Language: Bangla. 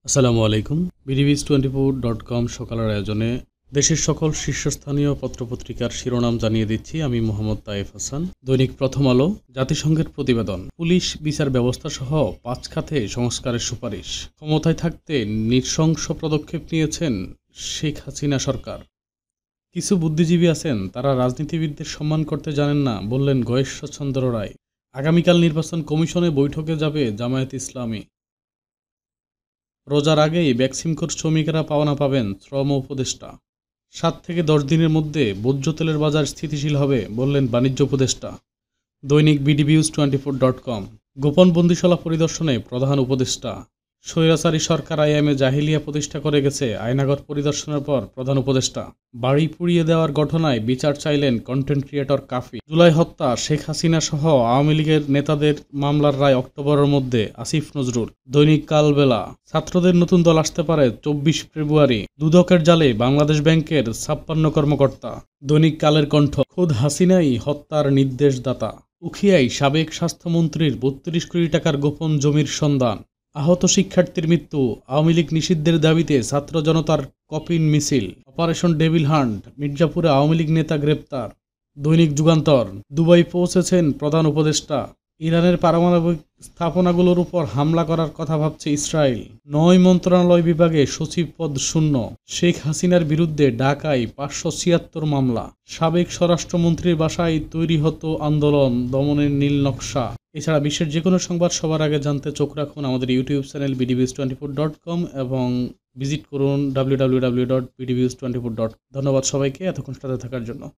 আসসালামু আলাইকুম। bdbs24.com সকালের আয়োজনে দেশের সকল শীর্ষস্থানীয় পত্রপত্রিকার শিরোনাম জানিয়ে দিচ্ছি। আমি মোহাম্মদ তায়েফ হাসান। দৈনিক প্রথম আলো, জাতিসংঘের প্রতিবেদন, পুলিশ বিচার ব্যবস্থা সহ 5 খাতে সংস্কারের সুপারিশ, ক্ষমতায় থাকতে নৃশংস পদক্ষেপ নিয়েছেন শেখ হাসিনা সরকার। কিছু বুদ্ধিজীবী আছেন, তারা রাজনীতিবিদদের সম্মান করতে জানেন না, বললেন গয়েশ্বরচন্দ্র রায়। আগামীকাল নির্বাচন কমিশনে বৈঠকে যাবে জামায়াত ইসলামী। রোজার আগেই ভ্যাকসিনকোর শ্রমিকেরা পাওনা পাবেন, শ্রম উপদেষ্টা। 7 থেকে 10 দিনের মধ্যে ভোজ্য তেলের বাজার স্থিতিশীল হবে, বললেন বাণিজ্য উপদেষ্টা। দৈনিক bdbs24.com, গোপন বন্দিশালা পরিদর্শনে প্রধান উপদেষ্টা। স্বৈরাচারী সরকার আইএমএ জাহিলিয়া প্রতিষ্ঠা করে গেছে, আয়নাঘর পরিদর্শনের পর প্রধান উপদেষ্টা। বাড়ি পুড়িয়ে দেওয়ার ঘটনায় বিচার চাইলেন কন্টেন্ট ক্রিয়েটর কাফি। জুলাই হত্যা, শেখ হাসিনা সহ আওয়ামী লীগের নেতাদের মামলার রায় অক্টোবরের মধ্যে, আসিফ নজরুল। দৈনিক কালবেলা, ছাত্রদের নতুন দল আসতে পারে 24 ফেব্রুয়ারি, দুদকের জালে বাংলাদেশ ব্যাংকের 56 কর্মকর্তা। দৈনিক কালের কণ্ঠ, খোদ হাসিনাই হত্যার নির্দেশদাতা। উখিয়ায় সাবেক স্বাস্থ্যমন্ত্রীর 32 কোটি টাকার গোপন জমির সন্ধান। আহত শিক্ষার্থীর মৃত্যু, আওয়ামী লীগ নিষিদ্ধের দাবিতে ছাত্র জনতার কপিন মিছিল। অপারেশন ডেভিল হান্ট, মির্জাপুরে আওয়ামী লীগ নেতা গ্রেপ্তার। দৈনিক যুগান্তর, দুবাই পৌঁছেছেন প্রধান উপদেষ্টা। ইরানের পারমাণবিক স্থাপনাগুলোর উপর হামলা করার কথা ভাবছে ইসরায়েল। 9 মন্ত্রণালয় বিভাগে সচিব পদ শূন্য। শেখ হাসিনার বিরুদ্ধে ঢাকায় 576 মামলা। সাবেক স্বরাষ্ট্রমন্ত্রীর বাসায় তৈরি হতো আন্দোলন দমনের নীল নকশা। এছাড়া বিশ্বের যে কোনো সংবাদ সবার আগে জানতে চোখ রাখুন আমাদের ইউটিউব চ্যানেল bdbs24.com এবং ভিজিট করুন www.bdbs24.com। ধন্যবাদ সবাইকে এতক্ষণ সাথে থাকার জন্য।